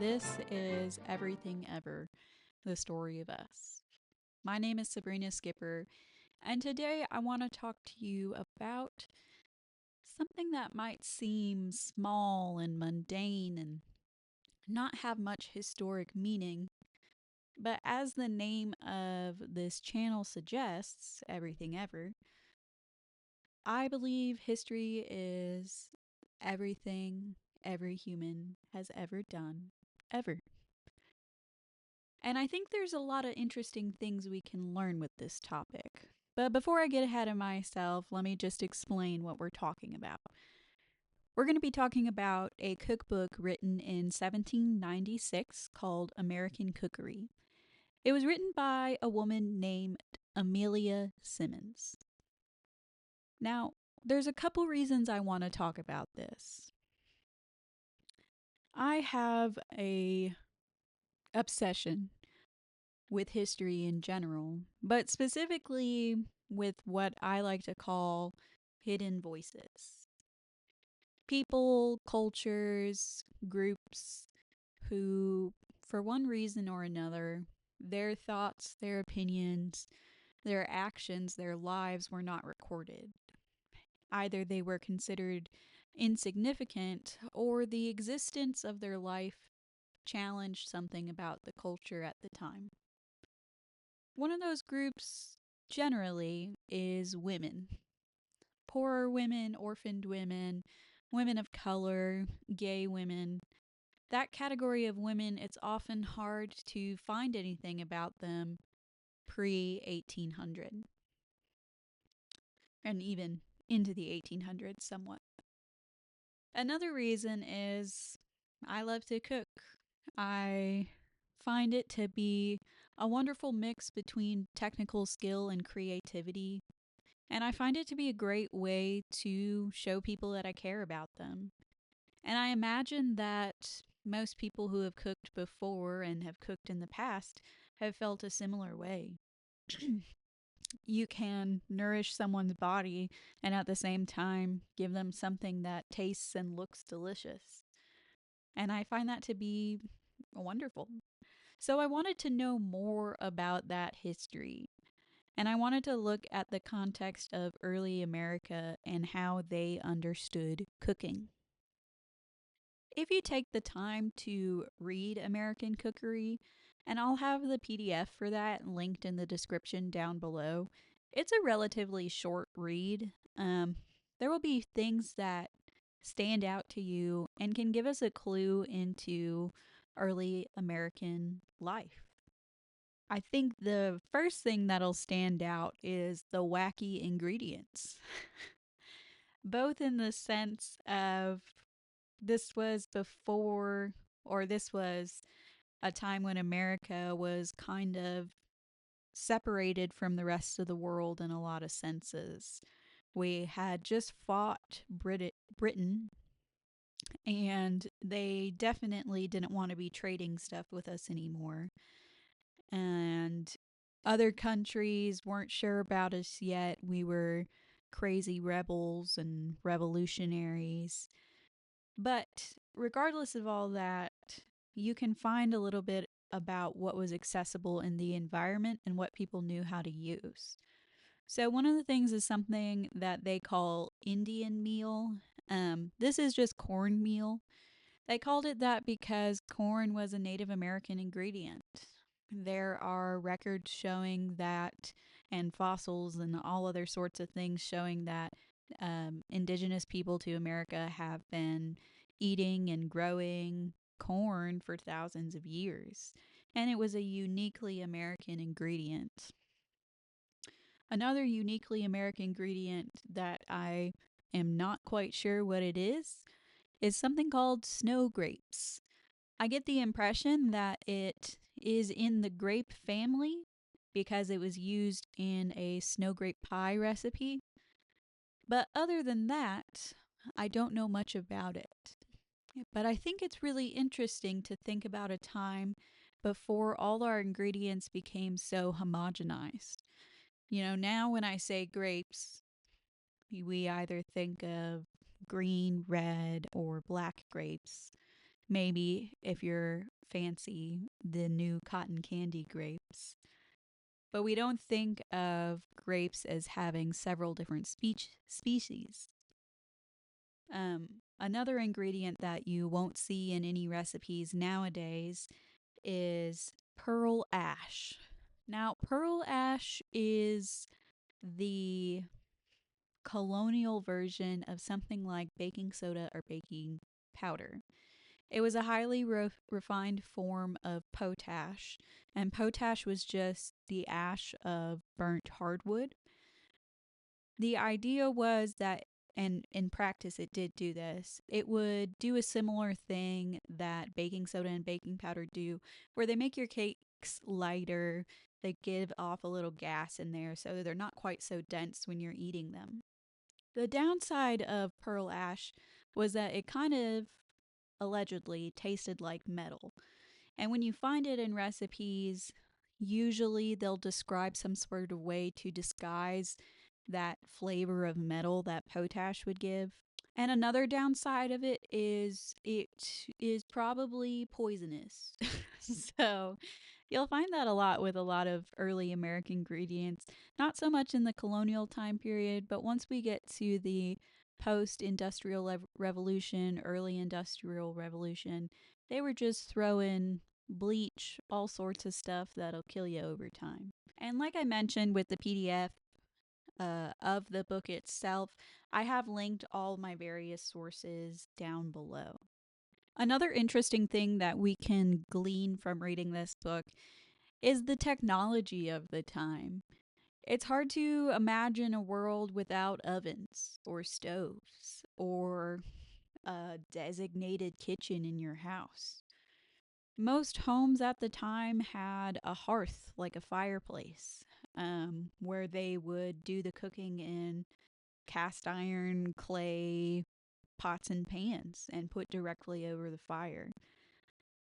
This is Everything Ever, the story of us. My name is Sabrina Skipper, and today I want to talk to you about something that might seem small and mundane and not have much historic meaning. But as the name of this channel suggests, Everything Ever, I believe history is everything every human has ever done, ever. And I think there's a lot of interesting things we can learn with this topic. But before I get ahead of myself, let me just explain what we're talking about. We're going to be talking about a cookbook written in 1796 called American Cookery. It was written by a woman named Amelia Simmons. Now, there's a couple reasons I want to talk about this. I have a obsession with history in general, but specifically with what I like to call hidden voices. People, cultures, groups who, for one reason or another, their thoughts, their opinions, their actions, their lives were not recorded. Either they were considered insignificant or the existence of their life challenged something about the culture at the time. One of those groups generally is women. Poorer women, orphaned women, women of color, gay women. That category of women, it's often hard to find anything about them pre 1800 and even into the 1800s somewhat. Another reason is I love to cook. I find it to be a wonderful mix between technical skill and creativity. And I find it to be a great way to show people that I care about them. And I imagine that most people who have cooked before and have cooked in the past have felt a similar way. You can nourish someone's body and at the same time give them something that tastes and looks delicious. And I find that to be wonderful. So I wanted to know more about that history. And I wanted to look at the context of early America and how they understood cooking. If you take the time to read American Cookery, and I'll have the PDF for that linked in the description down below, it's a relatively short read. There will be things that stand out to you and can give us a clue into early American life. I think the first thing that'll stand out is the wacky ingredients, both in the sense of this was before, or this was a time when America was kind of separated from the rest of the world in a lot of senses. We had just fought Britain, and they definitely didn't want to be trading stuff with us anymore. And other countries weren't sure about us yet. We were crazy rebels and revolutionaries. But regardless of all that, you can find a little bit about what was accessible in the environment and what people knew how to use. So, one of the things is something that they call Indian meal. This is just cornmeal. They called it that because corn was a Native American ingredient. There are records showing that, and fossils and all other sorts of things showing that indigenous people to America have been eating and growing corn for thousands of years. And it was a uniquely American ingredient. Another uniquely American ingredient that I am not quite sure what it is something called snow grapes. I get the impression that it is in the grape family because it was used in a snow grape pie recipe. But other than that, I don't know much about it. But I think it's really interesting to think about a time before all our ingredients became so homogenized. Now when I say grapes, we either think of green, red, or black grapes. Maybe if you're fancy, the new cotton candy grapes. But we don't think of grapes as having several different species. Another ingredient that you won't see in any recipes nowadays is pearl ash. Now, pearl ash is the colonial version of something like baking soda or baking powder. It was a highly refined form of potash, and potash was just the ash of burnt hardwood. The idea was that, and in practice it did do this, it would do a similar thing that baking soda and baking powder do, where they make your cakes lighter, they give off a little gas in there so they're not quite so dense when you're eating them. The downside of pearl ash was that it kind of allegedly tasted like metal. And when you find it in recipes, usually they'll describe some sort of way to disguise that flavor of metal that potash would give. And another downside of it is probably poisonous. So you'll find that a lot with a lot of early American ingredients. Not so much in the colonial time period, but once we get to the post-industrial revolution, early industrial revolution, they were just throwing bleach, all sorts of stuff that'll kill you over time. And like I mentioned with the PDF of the book itself, I have linked all my various sources down below. Another interesting thing that we can glean from reading this book is the technology of the time. It's hard to imagine a world without ovens or stoves or a designated kitchen in your house. Most homes at the time had a hearth, like a fireplace, where they would do the cooking in cast iron, clay pots and pans and put directly over the fire.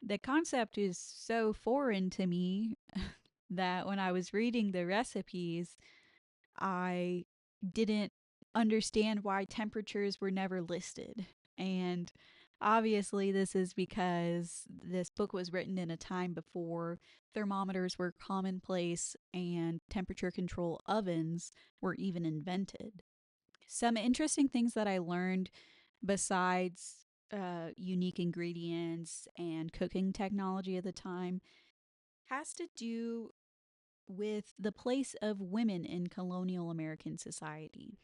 The concept is so foreign to me that when I was reading the recipes, I didn't understand why temperatures were never listed. And obviously, this is because this book was written in a time before thermometers were commonplace and temperature control ovens were even invented. Some interesting things that I learned besides unique ingredients and cooking technology at the time has to do with the place of women in colonial American society.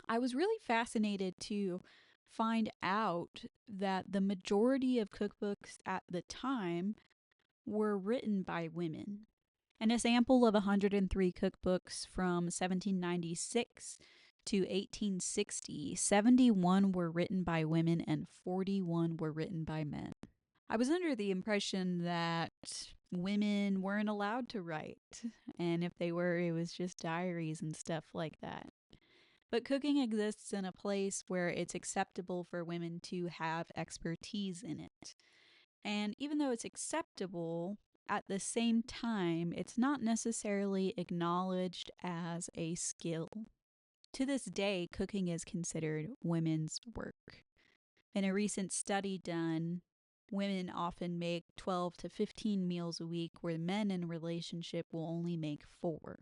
I was really fascinated to find out that the majority of cookbooks at the time were written by women. And a sample of 103 cookbooks from 1796 to 1860, 71 were written by women and 41 were written by men. I was under the impression that women weren't allowed to write, and if they were, it was just diaries and stuff like that. But cooking exists in a place where it's acceptable for women to have expertise in it. And even though it's acceptable, at the same time, it's not necessarily acknowledged as a skill. To this day, cooking is considered women's work. In a recent study done, women often make 12 to 15 meals a week, where men in a relationship will only make 4.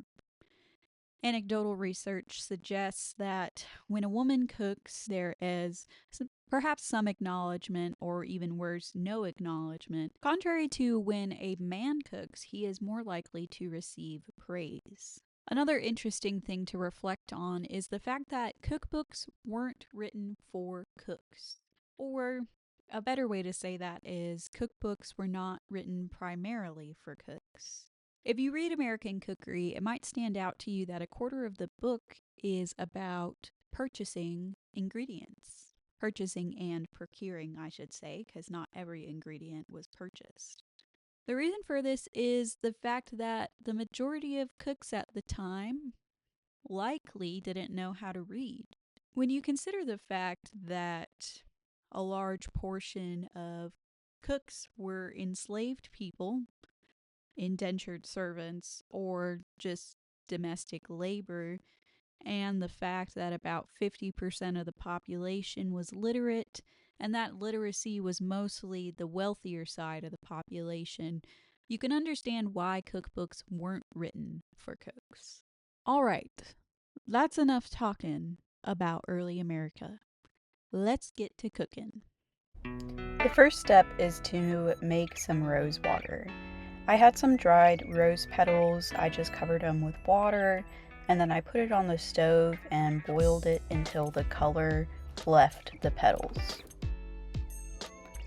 Anecdotal research suggests that when a woman cooks, there is perhaps some acknowledgement, or even worse, no acknowledgement. Contrary to when a man cooks, he is more likely to receive praise. Another interesting thing to reflect on is the fact that cookbooks weren't written for cooks. Or a better way to say that is cookbooks were not written primarily for cooks. If you read American Cookery, it might stand out to you that a quarter of the book is about purchasing ingredients. Purchasing and procuring, I should say, because not every ingredient was purchased. The reason for this is the fact that the majority of cooks at the time likely didn't know how to read. When you consider the fact that a large portion of cooks were enslaved people, indentured servants, or just domestic labor, and the fact that about 50% of the population was literate, and that literacy was mostly the wealthier side of the population, you can understand why cookbooks weren't written for cooks. All right, that's enough talking about early America. Let's get to cooking. The first step is to make some rose water. I had some dried rose petals. I just covered them with water and then I put it on the stove and boiled it until the color left the petals.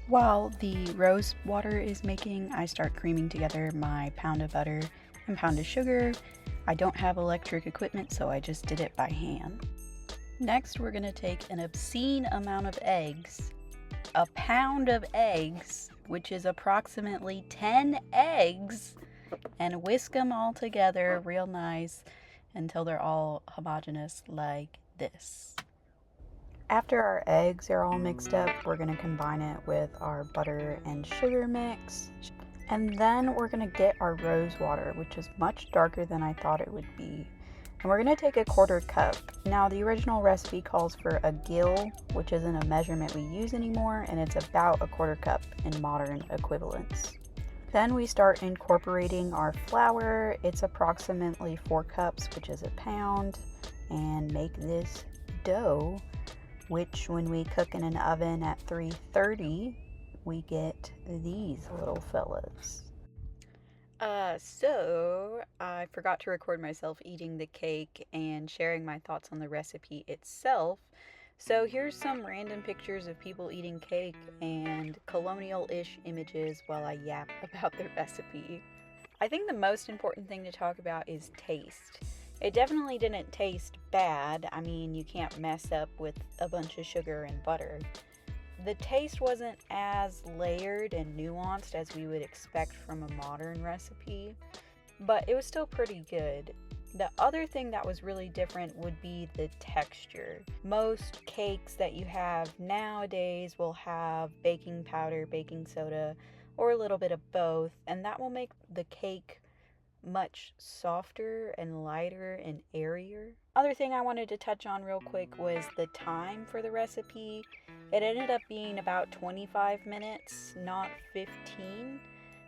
While the rose water is making, I start creaming together my pound of butter and pound of sugar. I don't have electric equipment, so I just did it by hand. Next, we're going to take an obscene amount of eggs, a pound of eggs, which is approximately 10 eggs, and whisk them all together real nice until they're all homogeneous like this. After our eggs are all mixed up, we're going to combine it with our butter and sugar mix. And then we're going to get our rose water, which is much darker than I thought it would be. And we're going to take a 1/4 cup. Now, the original recipe calls for a gill, which isn't a measurement we use anymore, and it's about a 1/4 cup in modern equivalents. Then we start incorporating our flour. It's approximately 4 cups, which is a pound, and make this dough, which when we cook in an oven at 330, we get these little fellas. So I forgot to record myself eating the cake and sharing my thoughts on the recipe itself. So here's some random pictures of people eating cake and colonial-ish images while I yap about the recipe. I think the most important thing to talk about is taste. It definitely didn't taste bad. I mean, you can't mess up with a bunch of sugar and butter. The taste wasn't as layered and nuanced as we would expect from a modern recipe, but it was still pretty good. The other thing that was really different would be the texture. Most cakes that you have nowadays will have baking powder, baking soda, or a little bit of both, and that will make the cake much softer and lighter and airier. Other thing I wanted to touch on real quick was the time for the recipe. It ended up being about 25 minutes, not 15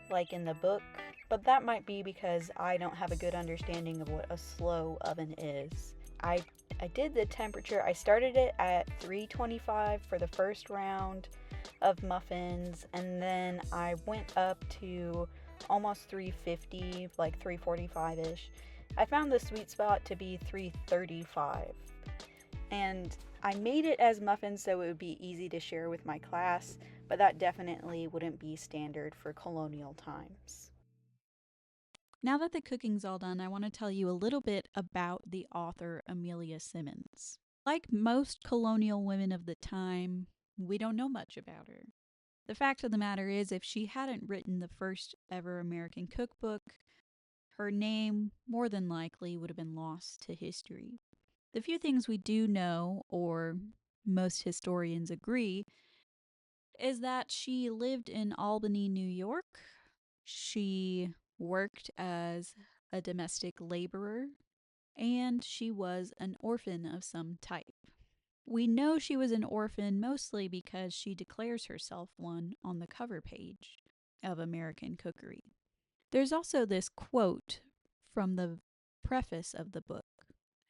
like in the book, but that might be because I don't have a good understanding of what a slow oven is. I did the temperature. I started it at 325 for the first round of muffins, and then I went up to almost 350, like 345-ish. I found the sweet spot to be 335. And I made it as muffins so it would be easy to share with my class, but that definitely wouldn't be standard for colonial times. Now that the cooking's all done, I want to tell you a little bit about the author Amelia Simmons. Like most colonial women of the time, we don't know much about her. The fact of the matter is, if she hadn't written the first ever American cookbook, her name more than likely would have been lost to history. The few things we do know, or most historians agree, is that she lived in Albany, New York. She worked as a domestic laborer, and she was an orphan of some type. We know she was an orphan mostly because she declares herself one on the cover page of American Cookery. There's also this quote from the preface of the book.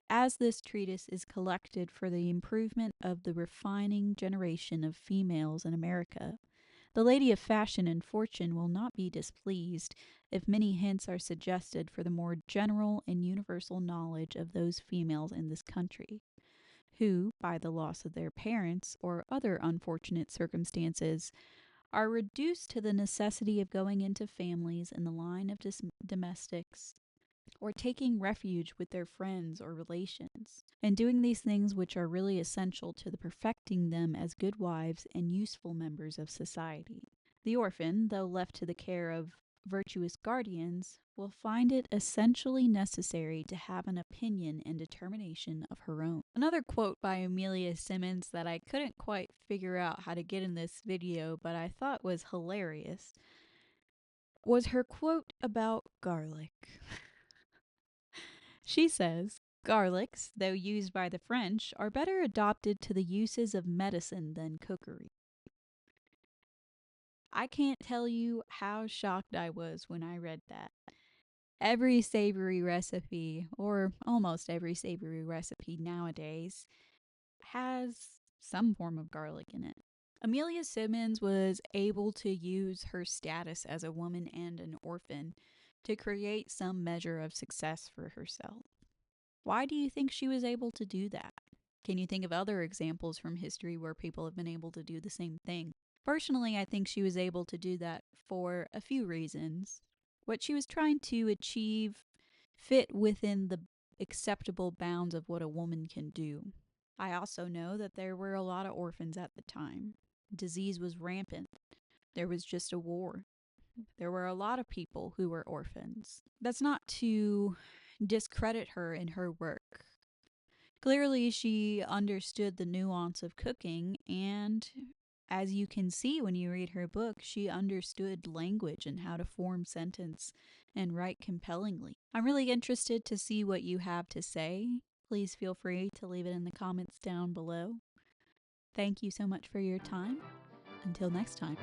As this treatise is collected for the improvement of the refining generation of females in America, the lady of fashion and fortune will not be displeased if many hints are suggested for the more general and universal knowledge of those females in this country, who, by the loss of their parents or other unfortunate circumstances, are reduced to the necessity of going into families in the line of domestics, or taking refuge with their friends or relations, and doing these things which are really essential to the perfecting them as good wives and useful members of society. The orphan, though left to the care of virtuous guardians, will find it essentially necessary to have an opinion and determination of her own. Another quote by Amelia Simmons that I couldn't quite figure out how to get in this video, but I thought was hilarious, was her quote about garlic. She says, "Garlics, though used by the French, are better adopted to the uses of medicine than cookery." I can't tell you how shocked I was when I read that. Every savory recipe, or almost every savory recipe nowadays, has some form of garlic in it. Amelia Simmons was able to use her status as a woman and an orphan to create some measure of success for herself. Why do you think she was able to do that? Can you think of other examples from history where people have been able to do the same thing? Personally, I think she was able to do that for a few reasons. What she was trying to achieve fit within the acceptable bounds of what a woman can do. I also know that there were a lot of orphans at the time. Disease was rampant. There was just a war. There were a lot of people who were orphans. That's not to discredit her in her work. Clearly, she understood the nuance of cooking, and as you can see when you read her book, she understood language and how to form sentence and write compellingly. I'm really interested to see what you have to say. Please feel free to leave it in the comments down below. Thank you so much for your time. Until next time.